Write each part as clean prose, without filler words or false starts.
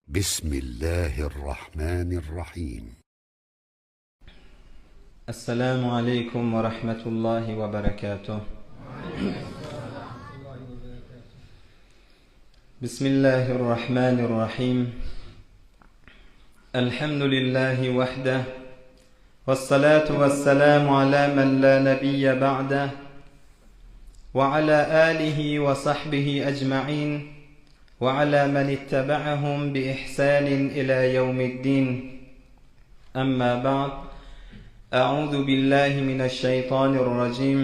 بسم الله الرحمن الرحيم. السلام عليكم ورحمة الله وبركاته. بسم الله الرحمن الرحيم. الحمد لله وحده، والصلاة والسلام على من لا نبي بعده، وعلى آله وصحبه أجمعين، وعلى من اتبعهم بإحسان إلى يوم الدين. أما بعد، أعوذ بالله من الشيطان الرجيم.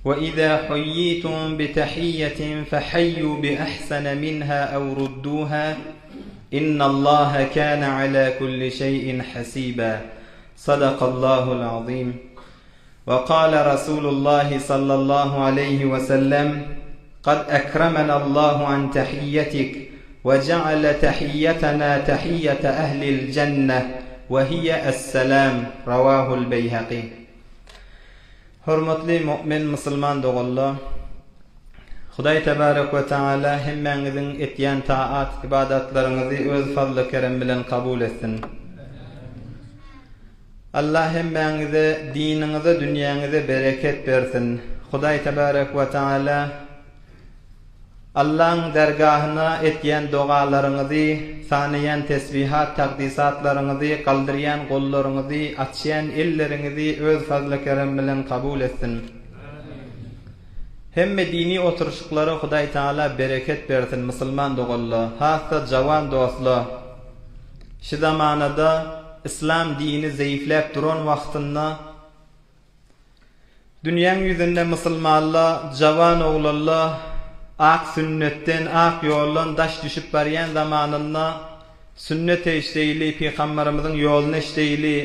وإذا حييتم بتحية فحيوا بأحسن منها أو ردوها إن الله كان على كل شيء حسيبا. صدق الله العظيم. وقال رسول الله صلى الله عليه وسلم: قد أكرمنا الله عن تحيتك وجعل تحيتنا تحية أهل الجنة وهي السلام. رواه البيهقي. Hurmatly mu'min musulman doğullar, Hudaý tebarek we taala hemmeňiziň etýän taat ibadatlaryňyzy öz fazly kerem bilen kabul etsin. Allah hemmeňize diniňize, dünýäňize bereket bersin. Hudaý tebarek we taala Allah'ın dergahına etýän dogalaryňyzy, sanaýan tesbihat, takdisatlaryňyzy, galdyrýan gollaryňyzy, açýan elleriňizi öz fazly kerem bilen kabul etsin. Hemme dini oturuşyklary Hudaý Taala bereket bersin musulman dogallar, hassa jawan dostlar. Şu zamanada İslam dini zäifläp duran wagtynda dünýäň ýüzünde musulmanlar, jawan oglanlar ak sünnetten, ak yoldan daş düşüp barýan zamanynda sünnet eşdeýli, Peýgamberimizin ýoluny eşdeýli,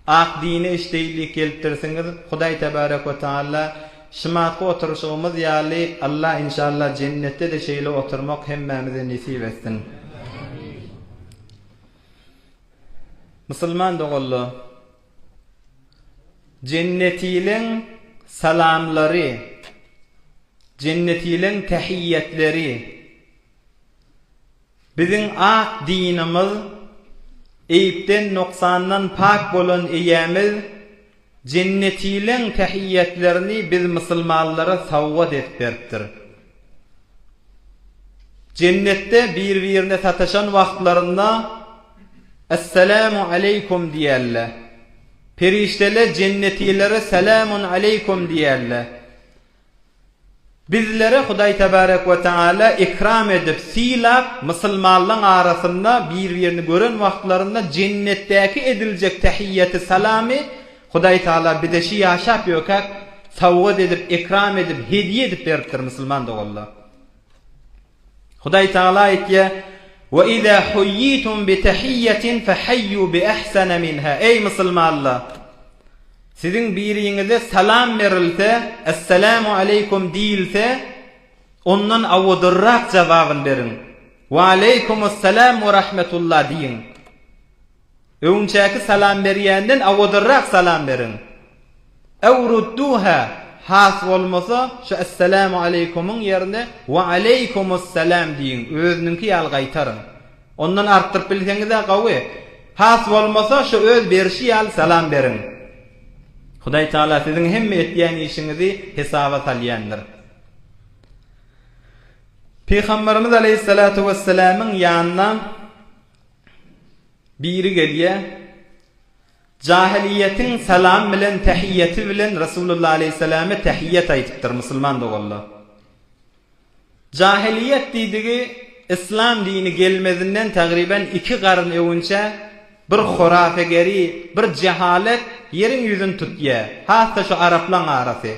ak dini eşdeýli keltirsiňiz, Hudaý tebarek we taala şumaky oturuşygymyz ýaly Allah inşallah cennetde de şeýle oturmak hemmemize nisip etsin. Musulman dogallar, cennetilen salamlary, cennetilen tahiyyatleri, bizim ak dinimiz, eýipden noksandan pak bolan eýämiz, cennetilen tahiyyatlerini biz musulmanlara sowgat etip beripdir. Cennette bir-birine sataşan wagtlarynda Esselamu aleykum diýerler. Perişteler cennetilere selamun aleykum diýerler. Bizlere Hudaý tebarek we taala ikram edip silap musulmanlaryň arasynda bir-birini gören wagtlarynda cennetdäki ediljek tahiyyati salamy Hudaý Taala bize şi ýaşap ýokak sowgat edip ikram edip hediýe edip beripdir musulman dogallar. Hudaý Taala aýtdy: "Ve izâ huyyitum bi tahiyyatin fahayyu bi ahsana minha." Ey musulmanlar, sizin biriňize salam berilse, "Esselamu aleykum" diýilse, ondan awdurrak jababyn berin. "Wa aleykumussalam we rahmetullah" diýin. Öňçäki salam berýänden awdurrak salam berin. Awrudduha has bolmasa şu "Esselamu aleykumun" ýerine "Wa aleykumussalam" diýin. Özüniňki ýaly gaýtaryn. Ondan artyryp bilseňiz-de gawy. Has bolmasa şu öz berşi ýaly salam berin. Hudaý Taala sizin hemme etýän işiňizi hesaba salýandyr. Peýgamberimiz aleyhissalatu vesselamyň ýanyna biri gelýär. Jahiliýetiň salam bilen tahiyyati bilen Rasulullah aleyhissalama tahiyyat aýtypdyr musulman dogallar. Jahiliýet diýdigi İslam dini gelmezinden tagriben 2 garyn öwünçe bir horafegeri, bir cehalet yerin yüzün tutýar. Hatta şu Araplan arasy.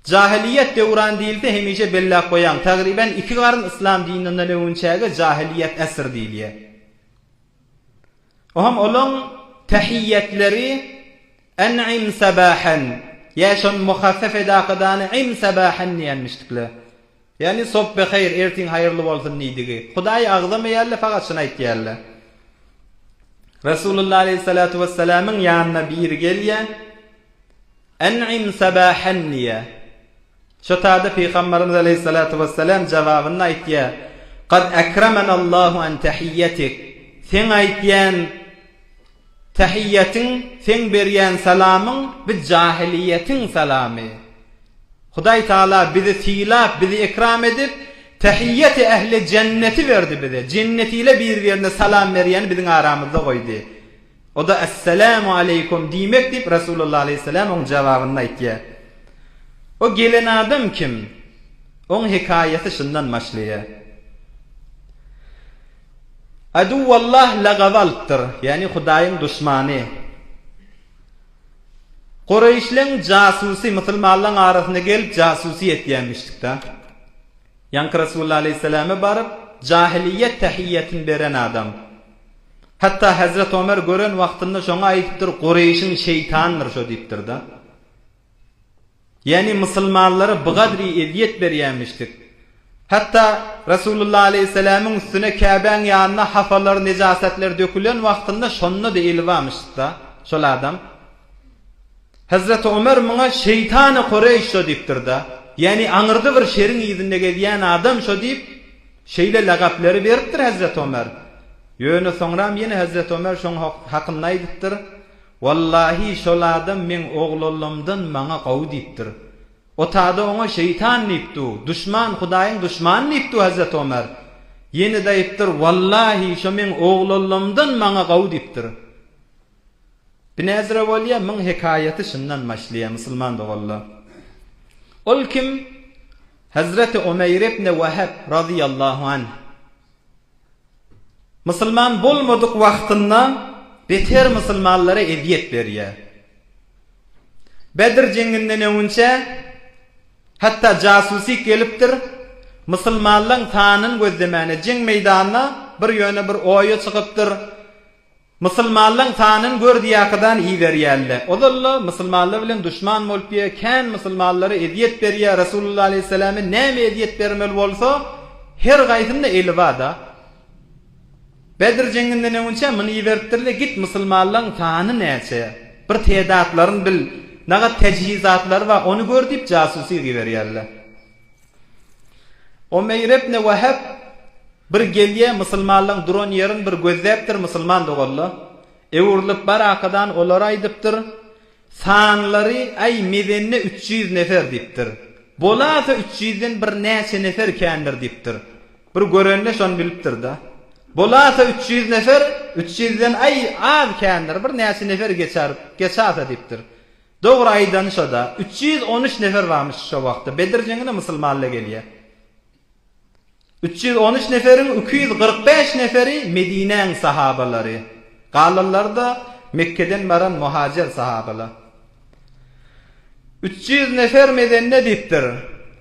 Jahiliýet döwran diýilse hemişe bellap goýan. Tagriben 2 garyn İslam dininden öwünçäge jahiliýet äsir diýilýär. Oham olaň tahiyyatleri en'im sabahan. Ýaşan muhaffaf edaqadan im sabahan diýenmişdikler. Yani sobbe hayır, ertin hayırlı bolsun diýdigi. Hudaý agzamaýarlar, faqat şunu aýtýarlar. Rasulullah aleyhissalatu vesselam'ın ýanyna bir gelýär. En'im sabahan diýär. Şo taýda Peýgamberimiz aleyhissalatu vesselam jawabyny aýtdy: "Qad akramanallahu an tahiyyatik." Sen aýtýan tahiyyatin, sen berýän salamyň bu jahiliýetiň salamy. Hudaý Taala bizi silap, bizi ikram edip tahiyyati ehli cenneti verdi bize. Cenneti ile bir-birine salam berýän biziň aramyzda goýdy. O da "Assalamu aleykum" diýmek dip Rasulullah aleyhisselam oň jawabyny aýtdy. O gelen adam kim? Oň hikaýaty şundan başlaýar. Adu wallah lagavaltır, yani Hudaýyň düşmany. Qurayşliň jasusi musulmanlaryň arasynda gelip jasusi etýänmişlikde. Ýa-ni Rasulullah aleyhisselame barıp jahiliýet tahiyyatyn beren adam. Hatta Hazrat Ömer gören wagtynda şoňa aýdypdyr, Qurayşyň şeytandyr şo diýipdir da. Yani musulmanlara bu gadri eziyet berýänmişlik. Hatta Rasulullah aleyhisselam'ın üstüne Kâbe'nin yanına hafalar, necasatlar dökülen wagtynda şonda da ilwamışdy da şol adam. Hazrat Ömer muňa şeytany Qurayş şo diýipdir da. Yani aňyrdy bir şeriň ýüzünde gelýän adam şo diýip şeýle lagaplary beripdir Hazrat Ömer. Ýöne soňram ýene Hazrat Ömer şoň hakynda aýdypdyr. Wallahi şol adam men oglulymdan maňa gawy diýipdir. O taada ona şeytan diýipdi, düşman, Hudaýyň düşmany diýipdi Hazrat Ömer. Ýene diýipdir, wallahi şo men oglulymdan maňa gawy diýipdir. Binazra bolýa min hikayaty şundan başlaýar musulman dogalla. Ol kim? Hazrat Umeyr ibn Wahab radiyallahu anh. Musulman bolmadyk wagtynda beter musulmanlara eziyet berýär. Bedir jenginden öňünçe hatta jasusi gelipdir. Musulmanlaryň tanyny gözlemäne jeng meýdanyna bir ýöne bir oýa çykypdyr. Musulmanlaryň tanyny gördüýäkidan iyi berýärler. Olarlar musulmanlar bilen düşman bolup ýeken musulmanlara eziyet berýär. Rasulullah aleyhisselame näme eziyet bermeli bolsa her gaýtynda elwada. Bedir jenginden öňünçe muny ýerdirle git musulmanlaryň tanyny näçe? Bir teýdatlaryny bil. Naga tejhizatlar var, onu gördüp jasusi berýärler. Umeyr ibn Wahab bir gelýä musulmanlaryň duran ýerin bir gözläpdir musulman dogalla. Ewurlyp barakadan olara aýdypdyr. Sanlary ay medenne 300 nefer diýipdir. Bolasa 300'den bir näçe nefer kendir diýipdir. Bir görende şonu bilipdir da. Bolasa 300 nefer, 300'den ay az kendir, bir näçe nefer geçerdi diýipdir. Doğru aydan şoda 313 nefer varmış şo wagtda. Bedir jengine musulmanlar gelýär. 313 neferin 245 neferi Medine'nin sahabalary. Galanlar da Mekke'den baran muhacir sahabalar. 300 nefer Medine diýipdir.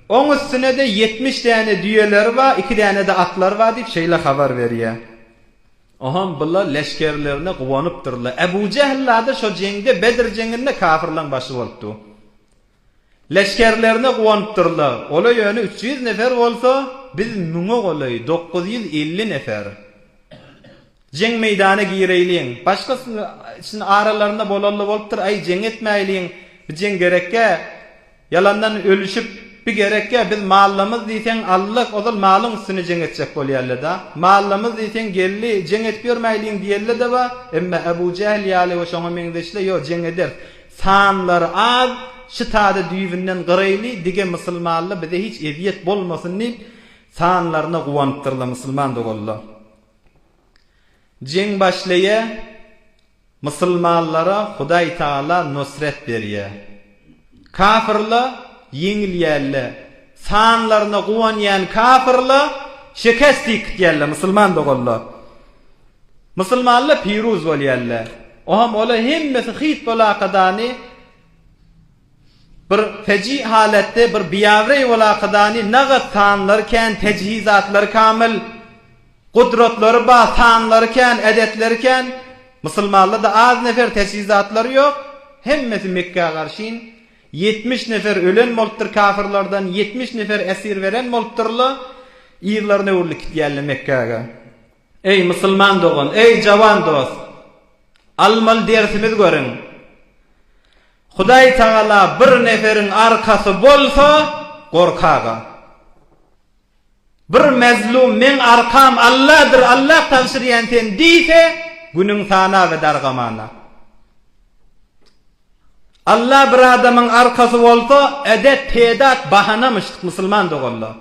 Oň üstüne de 70 tane düýeler var, 2 tane de atlar var diýip şeýle habar berýär. Aham bular leşkerlerine gowanypdyrlar. Ebu Cehllada şo jengde Bedir jenginde kafirlaryň başy bolupdy. Leşkerlerine gowanypdyrlar. Ola ýöne 300 nefer bolsa, biz muňa golay 950 nefer. Jeng meýdana gireýliň. Başgasyny için aralarynda bolanly bolupdyr. Ay jeng etmäýliň. Bu jeng gerekkä. Yalandan ölüşüp bir gerekkä biz mallymyz diýsen Allah ozal malyň üstüne jeng etjek bolýarlar da. Mallymyz diýsen gelli jeng etbermäýliň diýerler de ba. Emma Ebu Cehl ýaly we şoňa meňdeşle ýok jeng eder. Sanlar az, şu taada düýbinden gyraýly dige musulmanlar bize hiç eziyet bolmasyn diýip sanlaryna gowanypdyrlar musulman dogalla. Jeng başlaýa musulmanlara Hudaý Taala nusret berýär. Kafirler yeňilýärler. Sanlaryna gowanýan kafirler şekest ýitýärler musulman dogalla. Musulmanlar piruz bolýarlar. Oham ola hemmesi hit bolaqadany bir feci halatda bir biýawry bolaqadany nagat sanlarken tejhizatlar kamil gudratlary ba sanlarken edetlerken musulmanlarda az nefer tejhizatlary ýok. Hemmesi Mekke'ye garşyn 70 nefer ölen bolupdyr kafirlardan, 70 nefer esir veren bolupdyrlar. Ýyllaryna urlyk gitýärler Mekke'ye. Ey musulman dogan, ey jawan dost. Almal dersimiz görün. Hudaý Taala bir neferin arkasy bolsa gorkaga. bir mezlum men arkam Allah'dır, Allah tavsiriyenten deyse günün sana ve dargamana. Allah bir adamın arkası olsa edet tedat bahanamıştık Müslüman doğalla.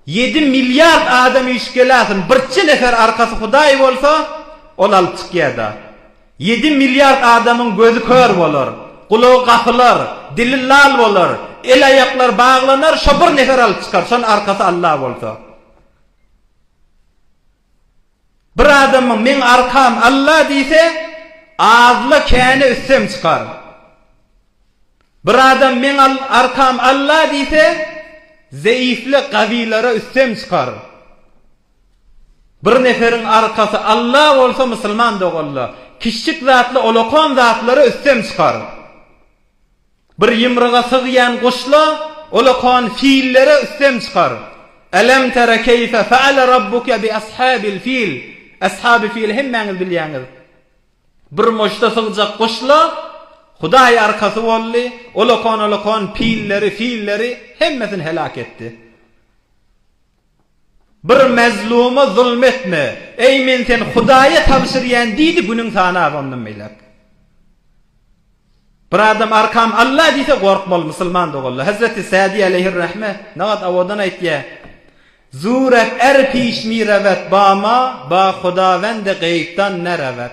7 milyar adam işgelasın bir nefer arkası Huday olsa ol alıp çıkıyada. 7 milyar adamın gözü kör olur, kulağı kapılar, dili lal olur, el ayaklar bağlanır, şu bir nefer alıp çıkar, son arkası Allah olsa. Bir adamın men arkam Allah deyse ağızlı kâni üssem çıkar. Bir adam men arkam Allah deyse zayıflı kavilere üssem çıkar. Bir neferin arkası Allah olsa Müslüman doğalla. Kişik zatlı olokon zatları üssem çıkar. Bir yımrığa sığıyan kuşla olokon fiillere üssem çıkar. Elem tere keyfe feale rabbuke bi ashabil fil. Ashab-ı fil hemmeniz bilýäňiz. Bir moşda sığjak kuşla Hudaý arkasy boldy, olokon fiilleri hemmesini helak etdi. Bir mezluma zulmetme. Ey men sen Hudaýa tabşyrýan diýdi günüň sana avandym meýlek. Bir adam arkam Allah diýse gorkmaly musulman dogalla. Hazreti Sadi aleyhirrahme nagat awadan aýtdy. Zurak erpiş mirevet bama ba Hudavende gayiptan nerevet.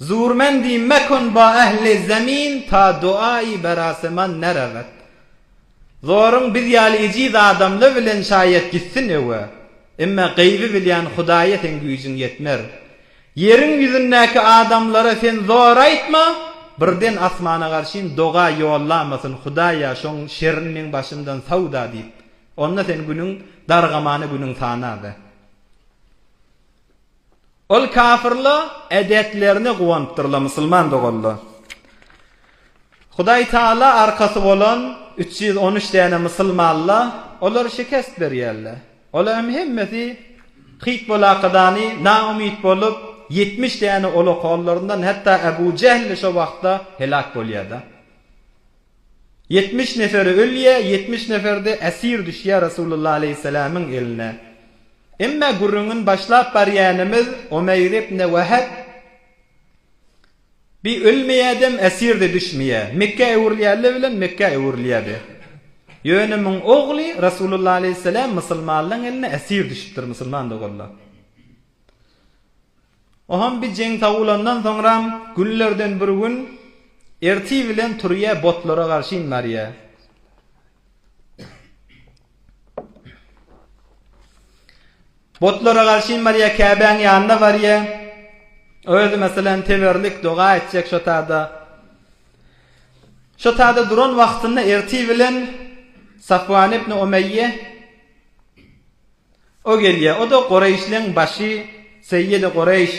Zurmendi mekun ba ehli zemin ta duayı beraseman nerevet. Zorun biz yali iciz adamlı bilen şayet gitsin eve. Emma gaybi bilen Hudaya sen gücün yetmer. Yerin yüzündeki adamlara sen zor aytma. Birden asmana karşıyım doğa yollamasın Hudaya şon şerinin başından savda deyip. Onna sen günün dargamanı günün sanadı. Ol kafirla edetlerini guvanıptırla Müslüman doğalla. Hudaý Taala arkası bolan 313 tane Müslümanla olar şikest berýärler. Olar hemmeti qiyt bolaqadany naumid bolup 70 tane oloqollarından hatta Ebu Cehl şu wagtda helak bolýardy. 70 neferi ölýe, 70 neferde esir düşýär Rasulullah aleyhisselam'ın eline. Emma gurrunun başlap barýanymyz Umeyr ibn Wahab bir ölmeýädem esirde düşmeýär. Mekke öwürlýärli bilen Mekke öwürlýärdi. Ýönemin ogly Rasulullah aleyhisselam musulmanlaryň eline esir düşüpdir musulman dogalla. Oham bir jeng tagulandan soňra günlerden bir gün erti bilen turýa botlara garşy inmarýa. Botlara garşy inmarýa Käbeň ýanynda barýa. Öýde meselem teberlik doga etjek şotada duran wagtynda erti bilen Safwan ibn Umeyye o gelýär. O da Qurayşliň başy, Seyyid Qurayş.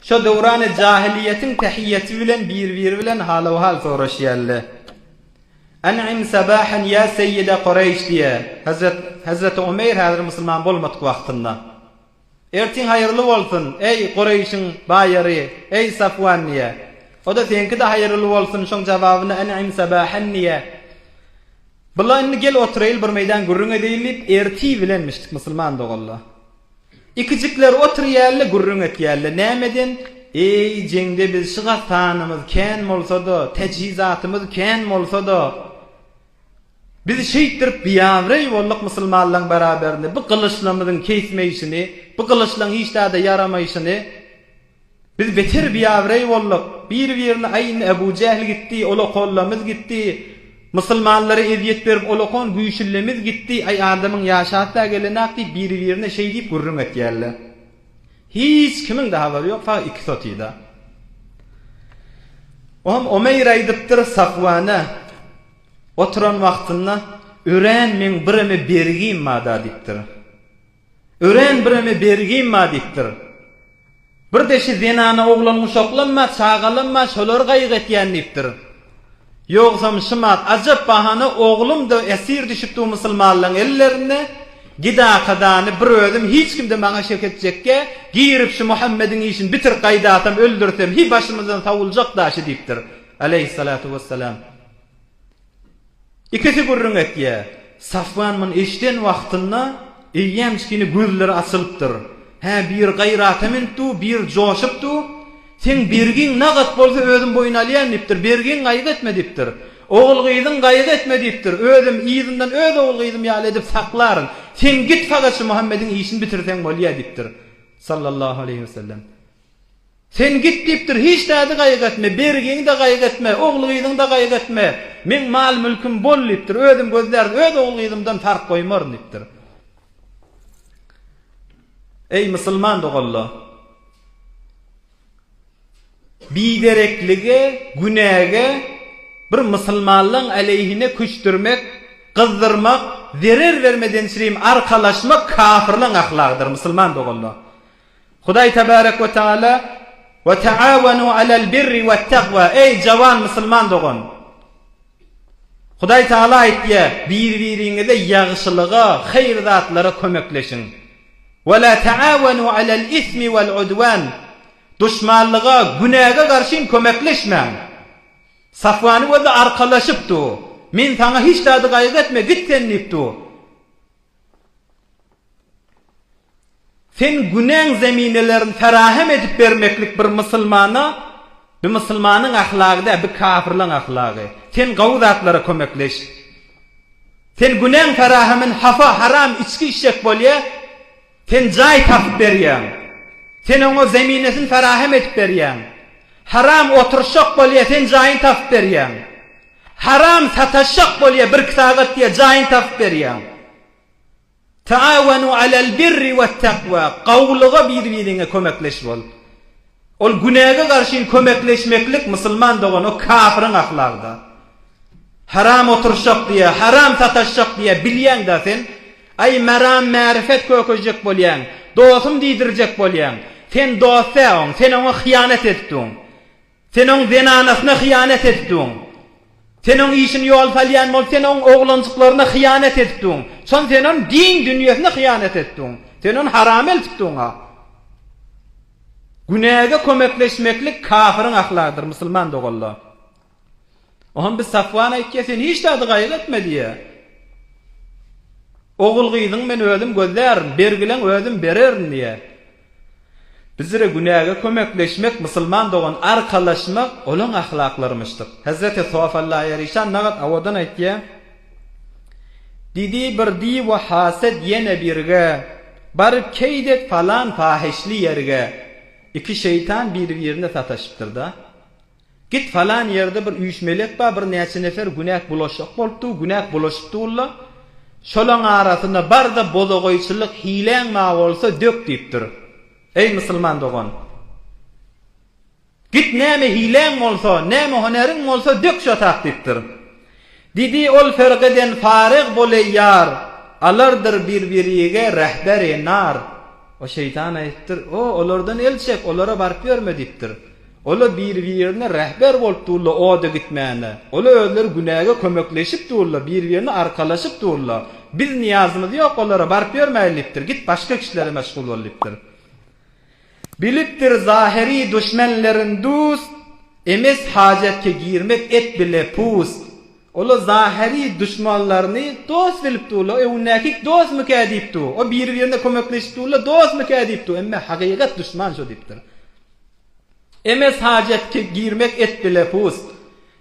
Şu döwrany jahiliýetiň tahiyyeti bilen bir bilen hal soraşýarlar. An'im sabahan ya Seyyid Qurayş diye. Hazret Umeyr hazır musulman bolmadyk wagtynda. Ertin hayırlı bolsun ey Qurayşyň baýary, ey Safwan diye. O da senki de hayırlı bolsun şoň jawabyny an'im sabahan diye. Bulan gel oturayl bir meýdan gurrun edilip erti bilenmişdik musulman dogalla. İkicikler oturýarly gurrun etýärli. Nämeden? Ey jengde biz şyga tanymyz kän bolsa-da, tejhizatymyz kän bolsa-da biz şeýtirip biýawry bolluk musulmanlaryň beraberinde bu kılıçlamyzyň kesmeýişini, bu kılıçlaryň hiç täze yaramaýyşyny biz beter biýawry bolluk. Bir-birini aýyny Ebu Cehl gitdi, ola kollamyz gitdi. Musulmanlara eziyet berip olokon güýçlemiz gitdi. Ay adamyň ýaşatda gelenakdy bir-birine şey diýip gurrun etýärler. Hiç kimiň de habary ýok, fa iki sotyda. Ohm Umeyr aýdypdyr Safwana oturan wagtynda ören men birimi bergim mada diýipdir. Ören birimi bergim ma diýipdir. Bir deşi zenany oglanyň şoklanma, çağalanma, şolar gaýyk etýän diýipdir. Yoksam şımat acap bahana oğlum da esir düşüpdi musulmanlaryň ellerine gida kadany bir özüm hiç kimde maňa şek etjekke girip şu Muhammedin işin bitir gaýdatam öldürsem hi başymyzdan tawyljak daşy diýipdir aleyhissalatu vesselam. İkisi gurrun etýär. Safwan men eşten wagtynda eýemçkini gözleri açylypdyr. Ha bir gaýrata mintu, bir joşupdy. Sen bergin nagat bolsa özüm boyun alýan dipdir. Bergin gaýga etme dipdir. Oğul gyýdyn gaýga etme dipdir. Özüm ýyzyndan öz oğul gyýdym ýaly edip saklaryn. Sen git fagaşy Muhammediň işini bitirsen bolýar dipdir. Sallallahu aleyhi ve sellem. Sen git dipdir, hiç täze gaýga etme, bergin de gaýga etme, oğul gyýdyn da gaýga etme. Men mal mülküm bol dipdir. Özüm gözlerdi, öz oğul gyýdymdan fark goýmar dipdir. Ey musulman dogallar. Bidereklige, günäge bir musulmanlyň aleyhine küçdürmek, gyzdyrmak, zerer vermeden şirim arkalaşmak kafirliň ahlagydyr musulman dogallar. Hudaý tebarek we taala ve taawanu alal birri we taqwa. Ey jawan musulman dogan. Hudaý taala aýtdy, bir-biriňize ýagşylyga, hayır zatlara kömekleşin. Ve la taawanu alal ismi vel udwan. Düşmanlyga, günäge garşy kömekleşmeň. Safwany we arkalaşypdy. Men sana hiç täze gaýga etme, gitsen dipdi. Sen günäň zeminelerini ferahem edip bermeklik bir musulmana, bir musulmanyň ahlagyda bir kafirliň ahlagy. Sen gawdatlara kömekleş. Sen günäň ferahemin hafa haram içki içjek bolýa, sen jaý tapyp berýän. Sen oňa zeminesini ferahem edip berýän. Haram oturşak bolýa, sen jaýyn tapyp berýän. Haram sataşak bolýa, bir sagat diýe jaýyn tapyp berýän. Taawanu alal birri ve taqwa. Qawlyga bir-biriňe kömekleş bol. Ol günäge garşy kömekleşmeklik musulman dogan o kafiriň ahlagyda. Haram oturşak diýe, haram sataşak diýe bilýän da sen ay maram ma'rifet kököjek bolýan, dostum diýdirjek bolýan. Sen dostsaň, sen oňa hyýanet etdiň. Sen oň denanasyna hyýanet etdiň. Sen oň işini ýol salýan bol, sen oň oglançyklaryna hyýanet etdiň. Son sen oň din dünýäsine hyýanet etdiň. Sen oň haram etdiň. Günäge kömekleşmeklik kafiriň ahlagydyr musulman dogallar. Oňa biz Safwan aýtdy, sen hiç täze gaýga etme diýe. Oğul gyýdyň men özüm gözlerim, bergilen özüm bererim diýe. Bizlere günäge kömekleşmek, musulman dogan arkalaşmak olaň ahlaklarymyşdyr. Hazreti Safallah ýerişan nagat awadan aýtdy. Didi bir di we hased ýene birge, baryp keýdet falan fahişli ýerge. İki şeytan bir-birine sataşypdyr da. Git falan ýerde bir üýşmelik ba, bir näçe nefer günäk bulaşyk bolupdy, günäk bulaşypdy ulla. Şolaň arasynda barda bozogoýçylyk hileň ma bolsa dök diýipdir. Ey musulman dogan. Git näme hileň bolsa, näme honeriň bolsa dök şotak diýipdir. Didi ol fergeden faryg bolýar, alardyr bir-birige rehber-i nar. O şeytan aýtdyr, o olardan elçek, olara barp berme diýipdir. Ola bir-birine rehber bolupdy, oda gitmäne. Ola özleri günäge kömekleşipdi, bir-birine arkalaşypdy. Biz niýazymyz ýok, olara barp bermeýlipdir. Git başga kişilere meşgul bolupdyr. Bilipdir zahiri düşmenlerin dost, emes hajatke girmek et bile pus. Ola zahiri düşmanlaryny dost bilipdi, näkik dost mükadipdi. O bir-birine kömekleşipdi, dost mükadipdi. Emme hakykat düşman şo diýipdir. Emes hajatke girmek et bile pus.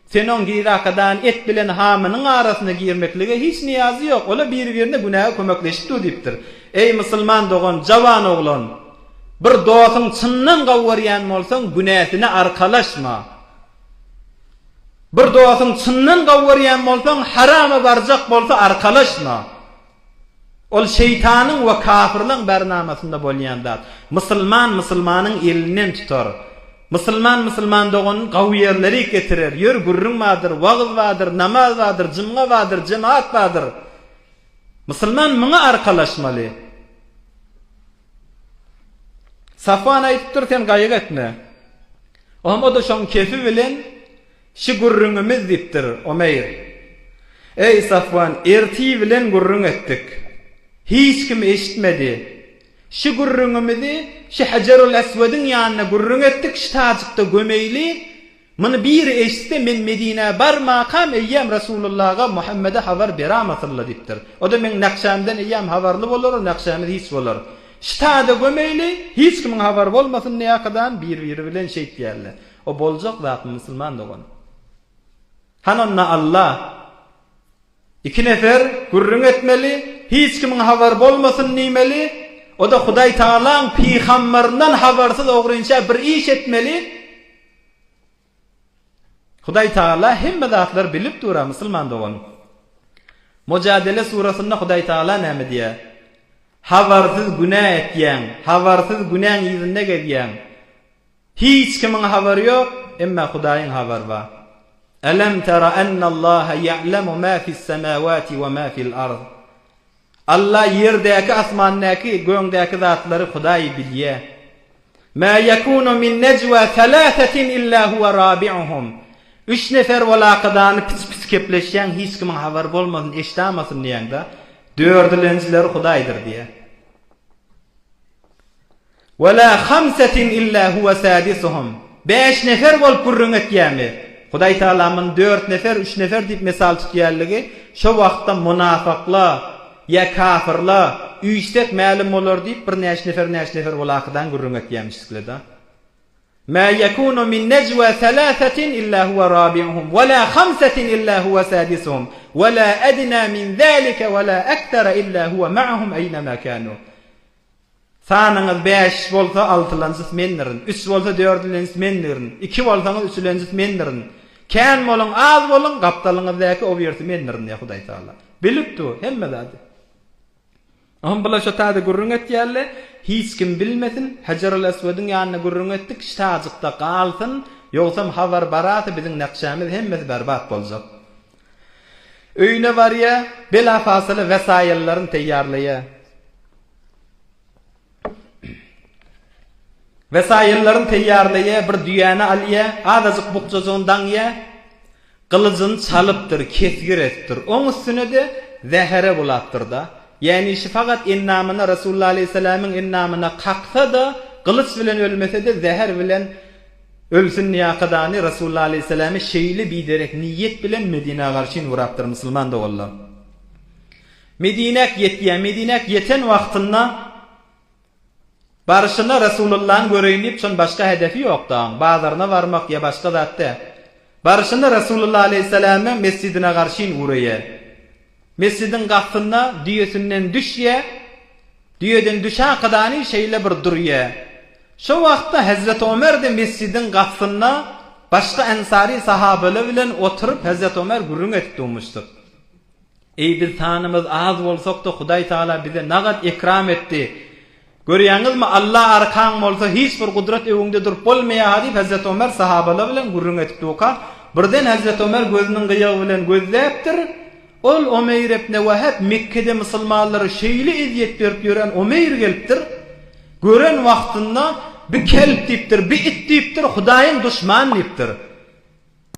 Senon girakadan et bilen hamynyň arasyna girmeklige hiç niýazy ýok. Ola bir-birine günäge kömekleşipdi diýipdir. Ey musulman dogan, jawan oglan, bir dostyň çyndan gawwarýan bolsaň günäsine arkalaşma. Bir dostyň çyndan gawwarýan bolsaň harama barjak bolsa arkalaşma. Ol şeytanyň we kafirliň bernamasynda bolýan zat. Musulman musulmanyň elinden tutar. Musulman dogan gawýerleri getirer. Ýör gurrun wadyr, wagyz wadyr, namaz wadyr, jumga wadyr, jemaat wadyr. Musulman muňa arkalaşmaly. Safwan aýtdyr, sen gaýga etme. Ama da şoň kefi bilen şu gurrunymyz diýipdir Ömer. Ey Safwan, erti bilen gurrun etdik. Hiç kim eşitmedi. Şu gurrunymyzy şu Hajarul Aswadyň ýanyna gurrun etdik, şu taçykda gömeýli. Mını bir eşte men Medine barmaqam eyyam Resulullah'a Muhammed'e haber beramatırla diptir. O da men Nakşam'dan eyyam haberli bolur, Nakşam'da hiç bolur. Ştada gömeyli, hiç kimin haber bolmasın neye kadar bir bilen şey diyerler. O bolacak zat Müslüman da onu. Hanonna Allah iki nefer gurrun etmeli, hiç kimin haber bolmasın nimeli. O da Huday Taala'nın peygamberden habersiz oğrunca bir iş etmeli. Huday Taala hemme zatlar bilip dura Müslüman da onu. Mücadele surasında Huday Taala näme diye? Habersiz günah etyen, habersiz günah yüzünde gelyen. Hiç kimin haberi yok, emma Hudayın haber var. Alam tara anna Allah ya'lemu ma fi's semawati ve ma fi'l ard. Allah yerdeki, asmandaki, göğdeki zatları Huday bilye. Ma yakunu min necwa thalathatin illa huwa rabi'uhum. 3 nefer walaqadan pis kepleşen hiç kimin haber bolmasın, eştamasın diýende, dördülençiler Hudaydır diye. Ve la khamsatin illa huwa sadisuhum. 5 nefer bol gurrun etýämi. Huday Taala'nın 4 nefer, 3 nefer dip mesal tutýarlygy şo wagtda munafıklar, ya kafirlar, üýstek ma'lum bolar dip bir näçe nefer walaqadan gurrun etýämişlikler. Ma yakunu min najwa thalathatin illa huwa rabi'uhum wa la khamsatin illa huwa sadisuhum wa la adna min zalika wa la akthara illa huwa ma'ahum aynama kanu. Sanıňyz 5 bolsa 6-lancys mendirin, 3 bolsa 4-lancys mendirin, 2 bolsaňyz 3-lancys mendirin. Kän bolun, az bolun, gapdalyňyzdaky o ýerti mendirin diýär Huday Taala. Bilipdi hemme zady. Aham bula şo taýda gurrun etýärler, hiç kim bilmesin, Hajarul Aswadyň ýanyna gurrun etdik, ştajykda galsyn, ýogsam habar baraty biziň nakşamyz hemmesi berbat boljak. Öýüne barýa, bela fasyly wesaýallaryny teýýarlaýa. Wesaýallaryny teýýarlaýa, bir düýäni alýa, adazyk bukjazyndan ýa, gylyjyny çalypdyr, kesgir etdir. Oň üstüne de zähere bulatdyr da. Yani şu fakat innamına Resulullah Aleyhisselam'ın innamına kalksa da kılıç bilen ölmese de zehir bilen ölsün niyakadani Resulullah Aleyhisselam'ı şeyli biderek niyet bilen Medine'ye karşı vuraptır Müslüman da valla. Medine'ye yeten vaktinde barışına Resulullah'ın göreyinip son başka hedefi yok da bazılarına varmak ya başka zatte. Barışına Resulullah Aleyhisselam'ın mescidine karşı vuraya. Mescidin gafına düýesinden düşýe, düýeden düşä kadany şeýle bir durýa. Şo wagtda Hazrat Ömer de mescidin gafına başga ensari sahabeler bilen oturup Hazrat Ömer gurrun etdiňmişdir. Ey biz tanymyz az bolsak da Huday Taala bize nagat ikram etdi. Görýäňizmi Allah arkaň bolsa hiç bir gudrat öwüňde durup bolmaýar diýip Hazrat Ömer sahabeler bilen gurrun etdi oka. Birden Hazrat Ömer gözüniň gyýagy bilen gözläpdir. Ol Umeyr ibn Wahab Mekke'de Müslümanlara şeyli eziyet berip gören Umeyr gelipdir. Gören wagtynda bir kelp dipdir, bir it dipdir, Hudaýyň düşman dipdir.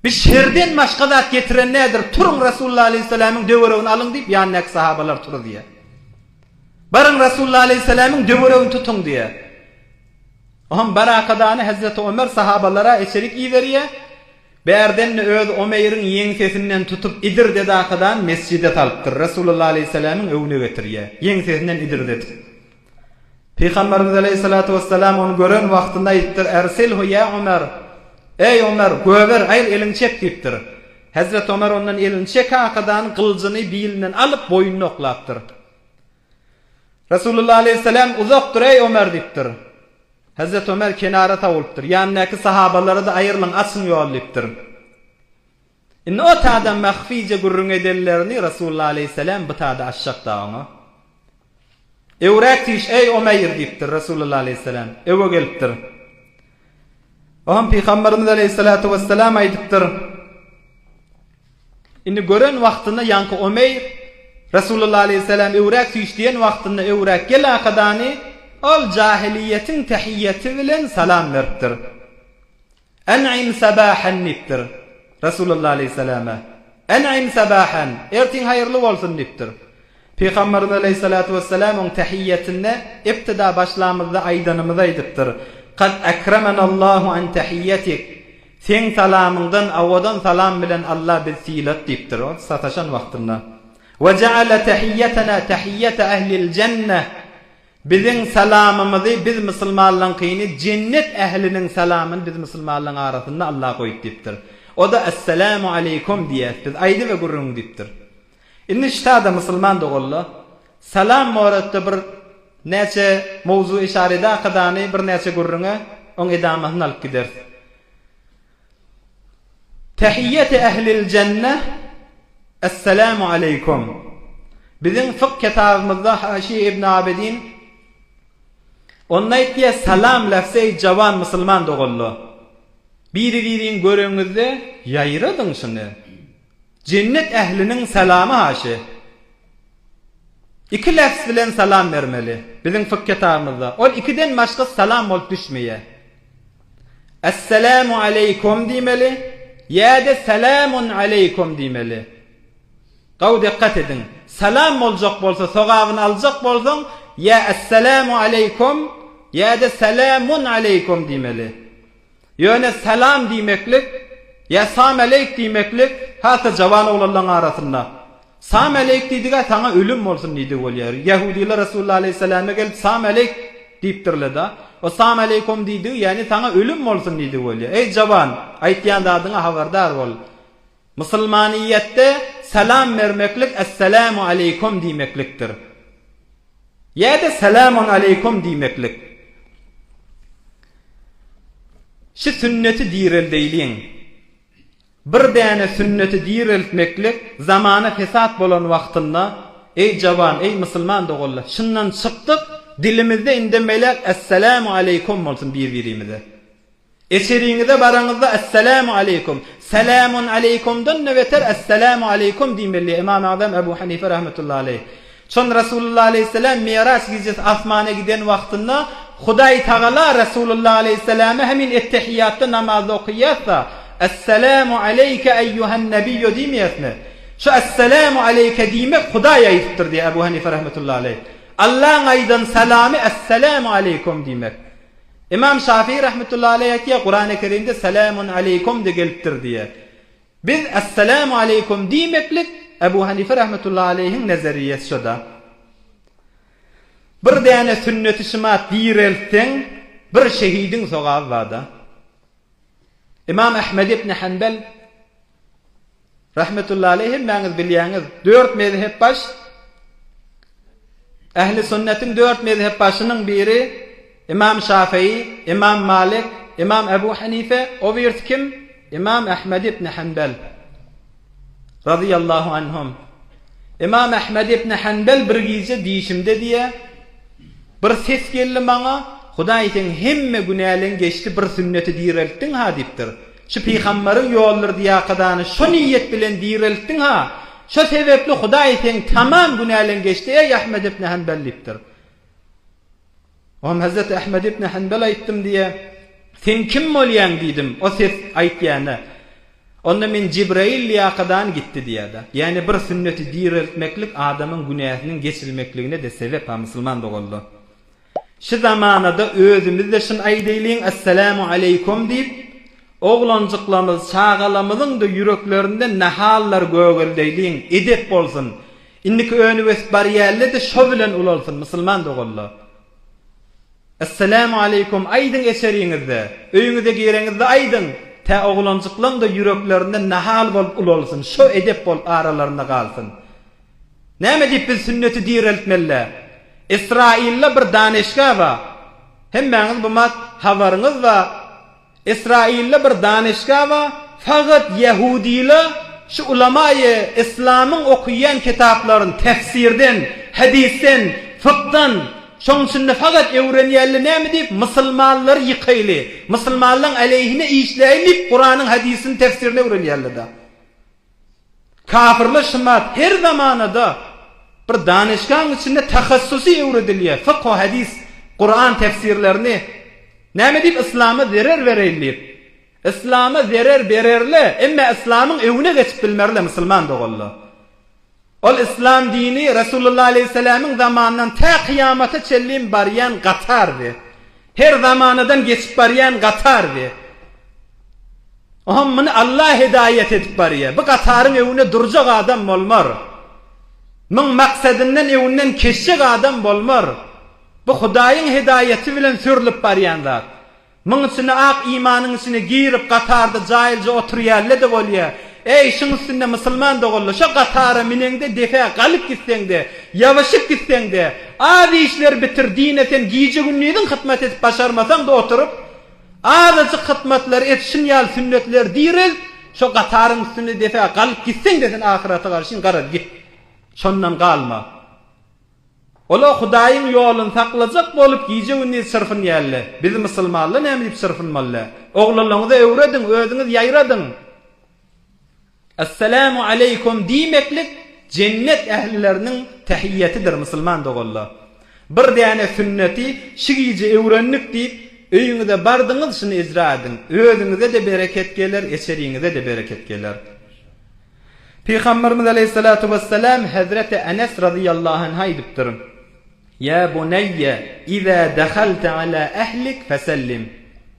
Bir şerden başga zat getiren nädir? Turun Resulullah Aleyhisselam'ın döweregini alyň dip ýanyňdaky sahabalar tur diýe. Barın Resulullah Aleyhisselam'ın döweregini tutun diýe. Aham barakadany Hazrat Ömer sahabalara eşerik iýerýär. Berden öz Umeyr'in ýeňsesinden tutup idir dedi akadan mescide talypdyr. Resulullah Aleyhisselam'ın öwüne getirýär. Ýeňsesinden idir dedi. Peygamberimiz Aleyhissalatu vesselam onu gören wagtynda aýtdyr: "Ersilhu ya Ömer." Ey Ömer, göwer aýr elini çek diýipdir. Hazrat Ömer ondan elini çek akadan kılıcını biýilinden alyp boýnuny oklapdyr. Resulullah Aleyhisselam uzak dur ey Ömer diýipdir. Hazrat Ömer kenara tawulypdyr. Ýanyňdaky sahabalary da aýrylan açyň ýollaypdyr. Inne o taýda mahfice gurrun edenlerini Resulullah Aleyhisselam bu taýda aşşakda ona. Ewräktiş ey Ömer diýipdir Resulullah Aleyhisselam. Ewe gelipdir. Aham Peygamberimiz Aleyhissalatu vesselam aýdypdyr. Inne gören wagtynda ýanky Ömer Resulullah Aleyhisselam ewräktiş diýen wagtynda ewräk gelakadany ol jahiliyetin tahiyyeti bilen salam beripdir. En'im sabahan nipdir. Resulullah Aleyhisselam'a. En'im sabahan. Ertin hayırlı bolsun nipdir. Peygamberimiz Aleyhissalatu vesselam on tahiyyetinde ibtida başlamızda aydanımıza aýdypdyr. Qad akramanallahu an tahiyyetik Sen salamından awadan salam bilen Allah biz silat dipdir o sataşan wagtynda. Ve ja'ala tahiyyatana tahiyyata ahlil cenneh. Bizim salamymyzy biz musulmanlaryň kyny cennet ähliniň salamyny biz musulmanlaryň arasynda Allah goýup dipdir. O da assalamu aleykum diýär. Biz aýdy we gurrun dipdir. Indi ştada musulman dogolla salam moratda bir näçe mowzu işarede akadany bir näçe gurruna oň edamasyny alyp gider. Tahiyyat ahlil cenneh assalamu aleykum. Bizim fıkh kitabımızda Haşi İbn Abidin onnaýtdy salam lafzy jawan musulman dogollu. Biri-biriň görüňizde ýaýradyň şunu. Cennet ähliniň salamy haşy. İki lafz bilen salam bermeli. Bizim fıkh kitabımızda. Ol ikiden başga salam bolup düşmeýär. Assalamu aleykum diýmeli. Ya da selamun aleykum diýmeli. Gaw dikkat edin. Salam boljak bolsa, sogagyny aljak bolsaň, ya assalamu aleykum ya da selamun aleykum diýmeli. Ýöne salam diýmeklik, ya salam aleyk diýmeklik, hatta jawan olanlaryň arasynda. Salam aleyk diýdige taňa ölüm bolsun diýdi bolýar. Yahudiler Resulullah aleyhissalama gelip salam aleyk diýipdirler da. O salam aleykum diýdi, ýani taňa ölüm bolsun diýdi bolýar. Ey jawan, aýtýan zadyňa habardar bol. Musulmaniyette salam vermeklik assalamu aleykum diýmeklikdir. Ya da selamun aleykum diýmeklik. Şu sünneti diýreldeýliň. Bir däne sünneti diýreltmeklik zamana fesat bolan wagtynda ey jawan, ey musulman dogollar, şundan çykdyk, dilimizde indemelek assalamu aleykum bolsun bir-birimize. Eseriňizde baraňyzda assalamu aleykum, selamun aleykumdan neveter assalamu aleykum diýmeli İmam Azam Ebu Hanife rahmetullahi aleyh. Şon Rasulullah aleyhisselam Miraç gecesi asmana giden wagtynda Hudaý Taala Rasulullah aleyhisselame hemin ettehiyyatda namaz okuyatsa assalamu aleyke eyyuhan nebiyyu diýmesmi? Şu assalamu aleyke diýmek Hudaýa aýtdyr diýär Ebu Hanife rahmetullahi aleyh. Allah'ın aýdan salamy assalamu aleykum diýmek. İmam Şafii rahmetullahi aleyh ki Kur'an-ı Kerim'de selamun aleykum de gelipdir diye. Biz assalamu aleykum diýmeklik Ebu Hanife rahmetullahi aleyhin nezariyeti şoda. Bir däne sünnet-i şymat diýreltsen bir şehidin sogagy barda. İmam Ahmed ibn Hanbal rahmetullahi aleyh mäňiz bilýäňiz 4 mezhep baş Ehli sünnetin 4 mezhep başynyň biri İmam Şafii, İmam Malik, İmam Ebu Hanife, o birisi kim? İmam Ahmed ibn Hanbal radıyallahu anhum. İmam Ahmed ibn Hanbal bir gece diýişimde diye bir ses geldi maňa, Hudaýyň hemme günäleň geçti bir sünneti diýreltdiň ha diýipdir. Şu peýgamberiň ýolları diýakadany şu niýet bilen diýreltdiň ha. Şu sebepli Hudaýyň tamam günäleň geçti ey Ahmed ibn Hanbal diýipdir. Oğam Hazreti Ahmed ibn Hanbal aýtdym diye, sen kim bolýan diýdim. O ses aýtýany. Onda men Cibrail ýakadan gitdi diýdi. Ýani bir sünneti diýreltmeklik adamyň günähiniň geçirilmekligine de sebep ha musulman dogoldy. Şu zamanada özümizde şun aýdaýlyň assalamu aleykum diýip, oglanjyklarymyz, çağalamyzyň da ýüreklerinde nahallar göwgeldeýliň edep bolsun. Indiki önüwes barýerli de şo bilen ulalsyn musulman dogoldy. Assalamu aleykum aýdyň eseriňizde, öýüňize gireňizde aýdyň. Ta oglanjyklaryň da ýüreklerinde nahal bolup ulalsyn, şo edep bolup aralarynda galsyn. Näme diýip biz sünneti diýreltmeli? İsrail'le bir danışga var. Hemmäňiz bu mat habaryňyz var. İsrail'le bir danışga var. Fakat Yahudiler şu ulamaýy İslamyň okuyan kitaplaryn tefsirden, hadisten, fıkhdan şoň üçin fakat öwrenýärli näme diýip musulmanlar ýykyly, musulmanlaryň aleyhine işleýip Kur'anyň hadisini tefsirini öwrenýärler da. Kafirler şymat her zamanada bir danışgan içinde tahassusi öwredilýär. Fıkh we hadis, Kur'an tefsirlerini näme diýip İslama zarar berýärler. İslama zarar bererler, emma İslamyň öwüne geçip bilmerler musulman dogollar. Ol İslam dini Resulullah aleyhisselam'ın zamanından ta kıyamata çellim baryan gatardı. Her zamanadan geçip baryan gatardı. Oğlum bunu Allah hidayet edip bariye. Bu Katarın evine duracak adam olmar. Mın maksadinden evinden keşecek adam olmar. Bu Hudaýyň hidayeti bilen sürlüp barýan zat. Mın içine ak imanın içine girip Katarda jahilce oturýarlar da bolýar. Ey şunun üstünde musulman da bolýar. Şu Katara minende defa galyp gitseňde, ýawaşyp gitseňde, adi işler bitirdiğine sen giýje günlüğüň hytmat edip başarmasaň da oturup azıcık hytmatlar etşin ýal sünnetler diril. Şu Kataryň üstünde defa galyp gitseň de sen ahirete garşy garar git. Şondan galma. Ola Hudaýyň ýolun taklajak bolup giýje günni sırfyn ýaly. Biz musulmanlar näme diýip sırfynmaly? Oglalaryňyzy öwredin, özüňiz ýaýradyn. Assalamu aleykum diýmeklik cennet ählileriniň tahiyyatidir musulman dogalla. Bir däne sünneti şigiýje öwrenlik diýip öýüňize bardyňyz şunu ijra edin. Özüňize de bereket geler, eşeriňize de bereket geler. Peygamberimiz aleyhissalatu vesselam Hazreti Enes radıyallahu anh aýdypdyr. Ya bunayya iza dakhalta ala ahlik fasallim.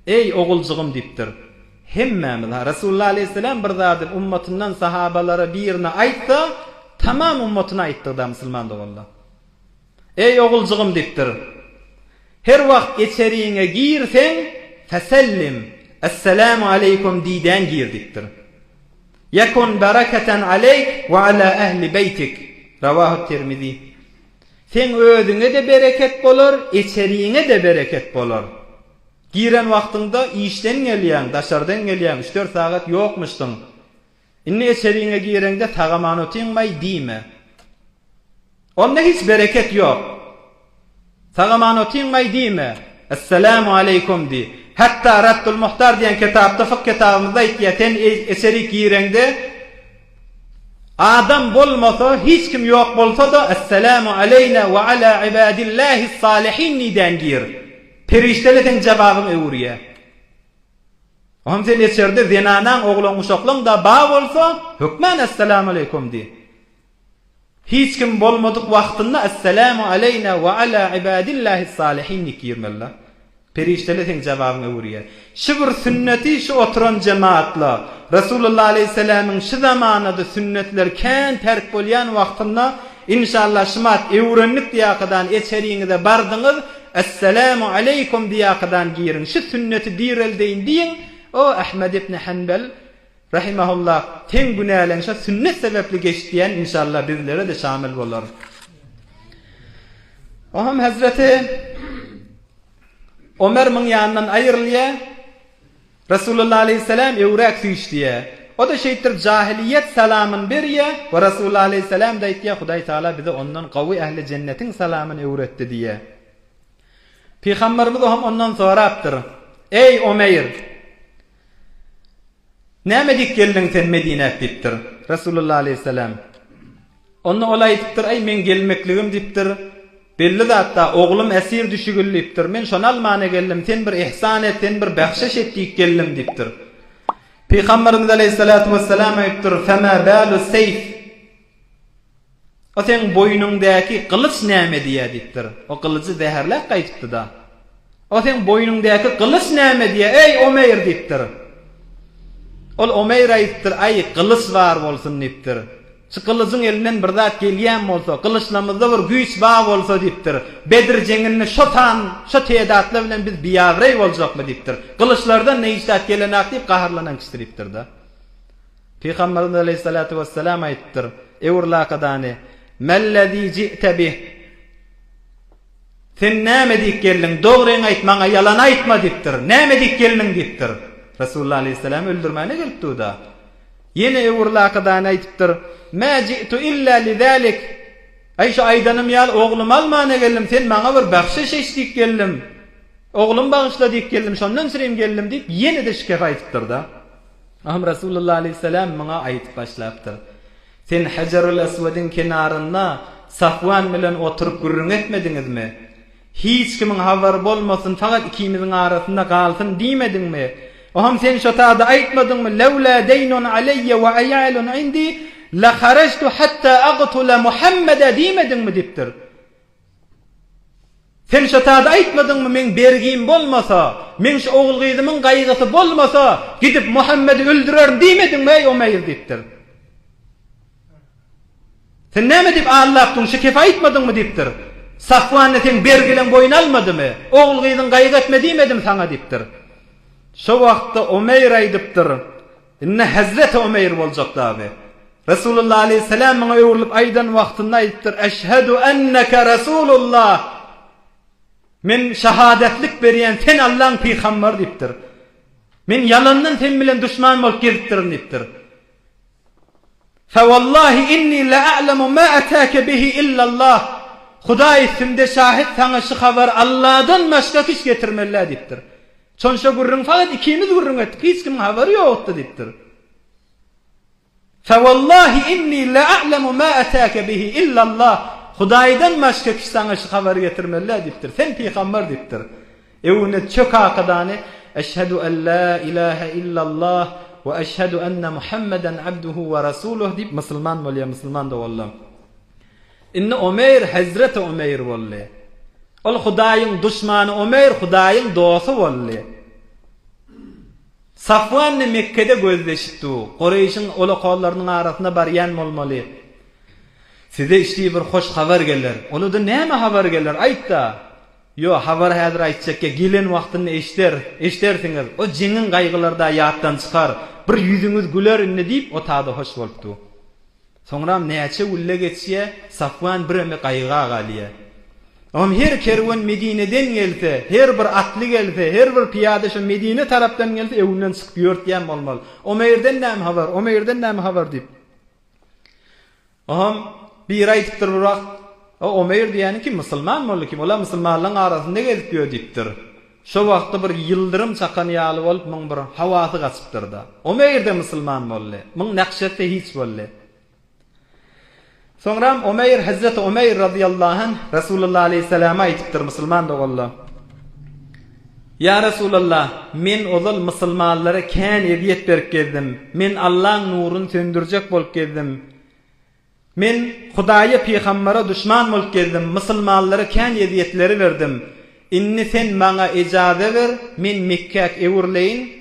Ey oğulcugum diýipdir. Hemmemiz Rasulullah aleyhisselam bir zat ummatyndan sahabalara birini aýtsa, tamam ummatyna aýtdy da musulman dogallar. Ey oğulcugum diýipdir. Her wagt içeriňe girseň fasallim. Assalamu aleykum diýden gir diýipdir. Yakun barakatan aleyk ve ala ahli beytik. Ravahu Tirmizi. Sen özüňe de bereket bolar, içeriňe de bereket bolar. Giren wagtynda işden gelýän, daşardan gelýän 3-4 saat ýokmuşdyň. Inni içeriňe girende tagaman otyňmay diýme. Onda hiç bereket ýok. Tagaman otyňmay diýme. Assalamu aleykum di. Hatta Raddul Muhtar diýen kitapda fıkh kitabymyzda aýtýar, eseri girende adam bolmasa, hiç kim ýok bolsa da assalamu aleyna we ala ibadillahi salihin diýen gir. Periştelerin jababyny öwürýär. Hem sen içerde zinanaň oglan uşaklaň da ba bolsa, hükmen assalamu aleykum di. Hiç kim bolmadyk wagtynda assalamu aleyna we ala ibadillahi salihin girmeli. Periştelerin jababyny öwürýär. Şu bir sünneti şu oturan cemaatla Rasulullah aleyhisselam'ın şu zamanada sünnetler kän terk bolýan wagtynda inşallah şumat öwrenlik diýakadan içeriňizde bardyňyz assalamu aleykum diýakadan girin. Şu sünneti direldeýin diýin. O Ahmed ibn Hanbal rahimahullah ten günälen şu sünnet sebepli geçdiýän inşallah bizlere de şamil bolar. Oham Hazreti Ömer min ýanyndan aýrylýar. Rasulullah aleyhisselam öwrek süýşdiýär. O da şeýtir jahiliyet salamyn berýär we Rasulullah aleyhisselam da aýtýar Hudaý taala bize ondan gawy ähli jennetiň salamyny öwretdi diýär. Peygamberimiz hem ondan sorapdyr. Ey Ömer, näme dik geldiň sen Medine'e diýipdir. Rasulullah aleyhisselam onu olay diýipdir, ey men gelmekligim diýipdir. Belli zatda oğlum esir düşügüllipdir. Men şonu almana geldim. Sen bir ihsan et, sen bir bahşiş etdik geldim dipdir. Peygamberimiz aleyhissalatu vesselam aýtdyr: "Fema balu sayf." O sen boynundaky kılıç näme diýär dipdir. O kılıçy zäherläp gaýtypdy da. O sen boynundaky kılıç näme diýär? Ey Ömer dipdir. Ol Ömer aýtdyr: "Ay kılıç bar bolsun" dipdir. Şu kılıcın elinden bir zat gelýän bolsa, kılıçlamyzda bir güýç bar bolsa diýipdir. Bedir jeňini şotan, şo teýdatlar bilen biz biýagry boljakmy diýipdir. Kılıçlardan neýişdat gelenak diýip gaharlanan kişidir da. Peygamberimiz aleyhissalatu vesselam aýtdyr: "Ewrlaqadany, mellezî ji'te bih." Sen näme diýip geldiň? Dogryň aýtmaňa ýalan aýtma diýipdir. Näme diýip geldiň diýipdir. Rasulullah aleyhisselam öldürmäne gelipdi da. Yine ewrlaqadany aýtypdyr: "Ma ji'tu illa lidalik." Aýşa aýdanym ýal oglum almana geldim, sen maňa bir bahşiş eşdik geldim. Oglum bagyşla diýip geldim, şondan sirem geldim diýip ýene de şikayet aýtypdyr da. Aham Rasulullah aleyhisselam maňa aýtyp başlapdyr. Sen Hajarul Aswad'ın kenarynda Safwan bilen oturup gürrüň etmediňizmi? Hiç kimin habar bolmasyn, faqat ikimiziň arasynda galsyn diýmediňmi? Oham sen şu taada aýtmadyňmy? Lawla daynun alayya wa ayalun indi la kharajtu hatta aqtula Muhammeda diýmediňmi diýipdir. Sen şatada aytmadın mı men bergim bolmasa, men şu oğul gyzymyň gaýgysy bolmasa, gidip Muhammedi öldürerim diýmedin mi ey Umeyr diýipdir. Sen näme diýip Allah'tın şu kefa aytmadın mı diýipdir. Safwanny sen bergilen boyun almadymy? Oğul gyzyň gaýga etme diýmedim sana diýipdir. Şu wagtda Umeyr aýdypdyr. Inne Hazreti Umeyr boljak daby. Resulullah aleyhisselam maňa öwrülip aýdan wagtynda aýdypdyr. Eşhedü enneke Resulullah. Men şahadetlik berýän sen Allah'ın peýgamber diýipdir. Men yalandan sen bilen düşman bolup gelipdirin diýipdir. Fa wallahi inni la a'lamu ma ataka bihi illa Allah. Hudaý sinde şahit sana şu habar Allah'dan başga hiç getirmeler diýipdir. Çonşa gurrun fakat ikimiz gurrun etdik. Hiç kim haberi yoktu diýipdir. Fa wallahi inni la a'lamu ma ataka bihi illa Allah. Hudaýdan başga hiç sana şu habar getirmeler diýipdir. Sen peýgamber diýipdir. Ewne çök akadany eşhedü en la ilahe illallah ve eşhedü enne Muhammeden abduhu ve rasuluh diýip musulman bolýar, musulman da bolýar. Inne Umeyr Hazreti Umeyr bolly. Ol Hudaýyň düşmany Umeyr Hudaýyň dosty bolly. Safwanny Mekkede gözleşipdi. Qurayşyň ola qallarynyň arasynda barýan bolmaly. Size işdi bir hoş haber gelir. Onu da näme haber gelir? Aýtda. Yo, haber häzir aýtjakka gelen wagtyny eşdersiňiz. O jiňin gaýgylarda ýatdan çykar. Bir ýüzüňiz güler inne diýip o taýda hoş bolupdy. Soňra näçe ulle geçse Safwan bir eme gaýga galýa. Her kerwan Medineden gelse, her bir atly gelse, her bir piyada şu Medine tarapdan gelse ewinden çykyp ýörtýän bolmaly. Umeyrden näme habar? Umeyrden näme habar diýip. Bir aýtypdyr birak, o Umeyr diýeni kim musulman boldy kim? Ola musulmanlaryň arasynda gezip ýör diýipdir. Şo wagtda bir ýyldyrym çakan ýaly bolup muň bir hawasy gaçypdyr da. Umeyr de musulman boldy. Muň nakşatda hiç boldy. Soňra Umeyr Hazreti Umeyr radıyallahu anh Resulullah aleyhisselam aýtypdyr musulman da boldy. Ya Resulullah, men ozal musulmanlara kän ediyet berip geldim. Men Allah'ın nuruny söndürjek bolup geldim. Men Hudaýa peýgambere düşman bolup geldim. Musulmanlara kän ediyetleri verdim. Inni sen maňa ejaze ver, men Mekkäk ewirleýin.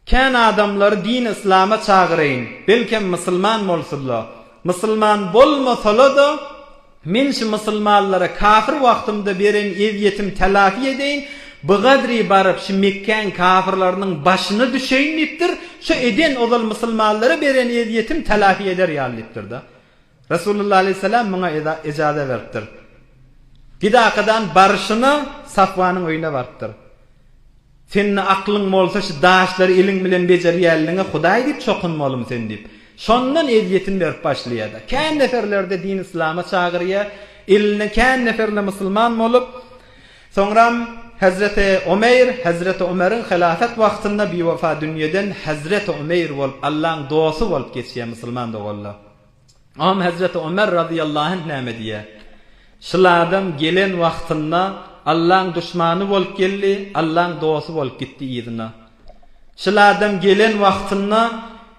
Kän adamlary din İslam'a çagyraýyn. Belkem musulman bolsunlar. Musulman bolmasalar da men şu musulmanlara kafir wagtymda beren eziyetim telafi edeýin. Bu gadri barıp şu Mekkäň kafirlarynyň başyna düşeýin diýipdir. Şu eden ozal musulmanlara beren eziyetim telafi eder ýalypdyr da. Resulullah aleyhisselam maňa ejaze beripdir. Gidakadan barışyna Safwanyň öýüne baripdir. Senin aklyň bolsa şu daşlary eliň bilen bejerýärliňe Hudaý diýip çokunmalym sen diýip. Şondan eziyetin berip başlaýar. Kän neferlerde din İslam'a çagyrýar, eline kän neferle musulman bolup, soňra Hazreti Umeyr, Hazreti Ömer'in hilafet wagtynda bewafa dünýeden Hazreti Umeyr bolup Allah'ın dosty bolup geçýär, musulman da boldy. Hazreti Ömer radıyallahu anh näme diýär? Şulardan gelen wagtynda Allah'ın düşmany bolup geldi, Allah'ın dosty bolup gitdi ýerine. Şulardan gelen wagtynda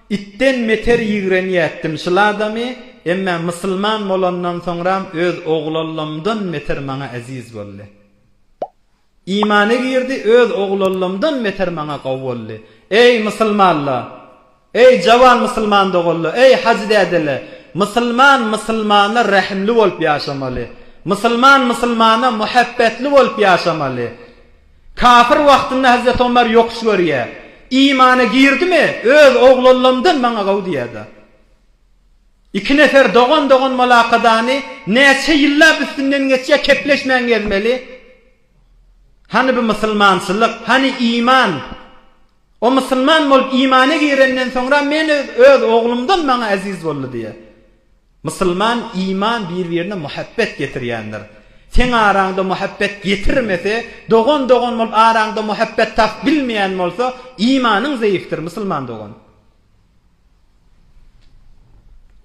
itten meter ýigrenýärdim. Şulardamy emma musulman bolandan soňra öz oglallamdan meter maňa aziz boldy. İmany girdi, öz oglallamdan meter maňa gaw boldy. Ey musulmanlar, ey jawan musulman dogullar, ey hajdadylar, musulmana rahimli bolup ýaşamaly. Musulmana muhabbetli bolup ýaşamaly. Kafir wagtynda Hazreti Ömer ýokş görýär. İmana girdimi? Öz oglallamdan maňa gaw diýärdi. İki nefer dogan malakadany näçe ýyllar üstünden geçýär, kepleşmän gelmeli. Hani bu musulmançylyk, hani iman. O musulman bolup imana girenden soňra men öz oglumdan maňa aziz boldy diýär. Musulman iman bir-birine muhabbet getirýändir. Sen araňda muhabbet getirmese, dogan bolup araňda muhabbet tap bilmeýän bolsa, imanyň zäifdir musulman dogan.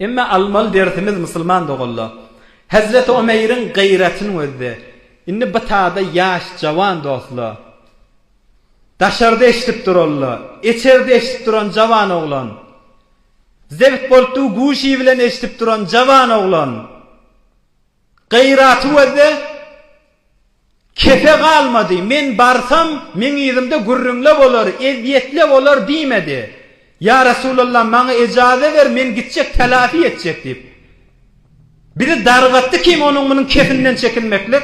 Emma almal dersimiz musulman doganlar. Hazreti Ömer'in gayretini özde. Inni batada yaş jawan dostlar. Daşarda eşitip durallar. Eçerde eşitip duran jawan oglan. Zevk boltu guşi bilen eşitip duran jawan oglan. Gayraty özde. kefe kalmadı. Men barsam men ýüzümde gürrüňle bolar, eziyetle bolar diýmedi. Ya Resulullah bana icazet ver, men gitjek telafi etjek diýip. Biri dargatdy kim onuň munun kefinden çekinmeklik.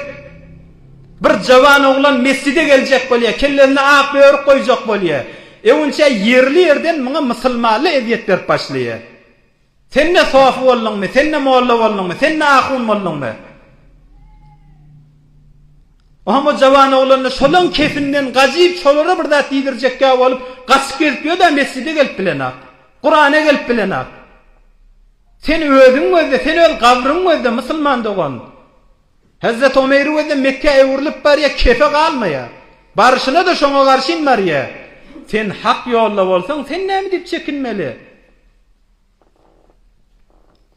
Bir jawan oglan mescide geljek bolýar, kellerine ak börük goýjak bolýar. Eňçe yerli yerden muňa musulmanly eziyet berip başlaýar. Sen ne sofu bolluňmy, sen ne molla bolluňmy, sen ne ahun bolluňmy? Ama jawan oglanny şolaň kefinden gazyp şolara bir zat diýdirjekkä bolup, gaçyp gelip da mescide gelip bilenak. Kur'ana gelip bilenak. Sen özüň özde, sen öl gabryň özde musulman dogan. Hazrat Ömer özde Mekke ewrilip barya kefe galmaýar. Barşyna da şoňa garşy inmarýar. Sen hak ýolda bolsaň, sen näme diýip çekinmeli?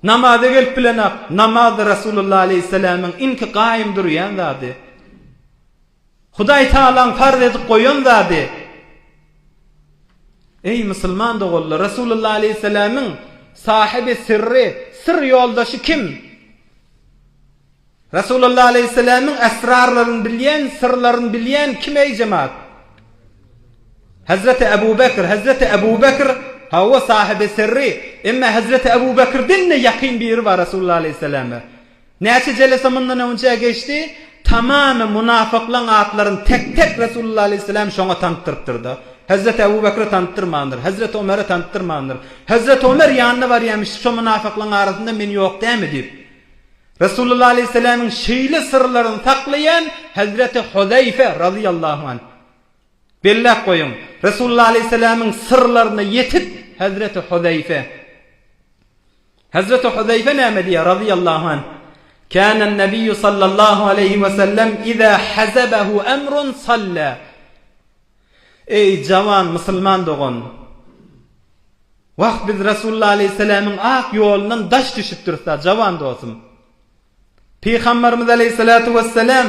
Namaza gelip bilenak, namaz Rasulullah aleyhisselam'ın inki qaim durýan zady. Hudaý Taalaň farz edip goýan zady. Ey musulman dogullar, Rasulullah aleyhisselam'ın sahibi sirri, sir ýoldaşy kim? Rasulullah aleyhisselam'ın esrarlaryny bilýän, sirlaryny bilýän kim ey jemaat? Hazreti Ebu Bekir hawa sahibi sirri, emma Hazreti Ebu Bekir'den ne yakın biri var Rasulullah aleyhisselam'a. Näçe jelese mundan önce geçti? Tamamı münafıklan atların tek tek Rasulullah aleyhisselam şoňa tanıtyrdy. Hazreti Ebu Bekir'i tanıtyrmandyr, Hazreti Ömer'i tanıtyrmandyr. Hazreti Ömer ýanyna barýarmış, şu münafıklan arasynda men ýok dämi diýip. Rasulullah aleyhisselam'ın şeýle sırlaryny taklayan Hazreti Huzayfe radıyallahu anh. Bellek koyun. Rasulullah aleyhisselam'ın sırlarını yetip Hazreti Huzayfe. Hazreti Huzayfe näme diýär radıyallahu anh? Kânen nebiyyü sallallahu aleyhi ve sellem izâ hazabehu emrun salla. Ey jawan musulman dogan. Wagt biz Rasulullah aleyhisselam'ın ak ýolundan daş düşüp dursa jawan dostum. Peygamberimiz aleyhissalatu vesselam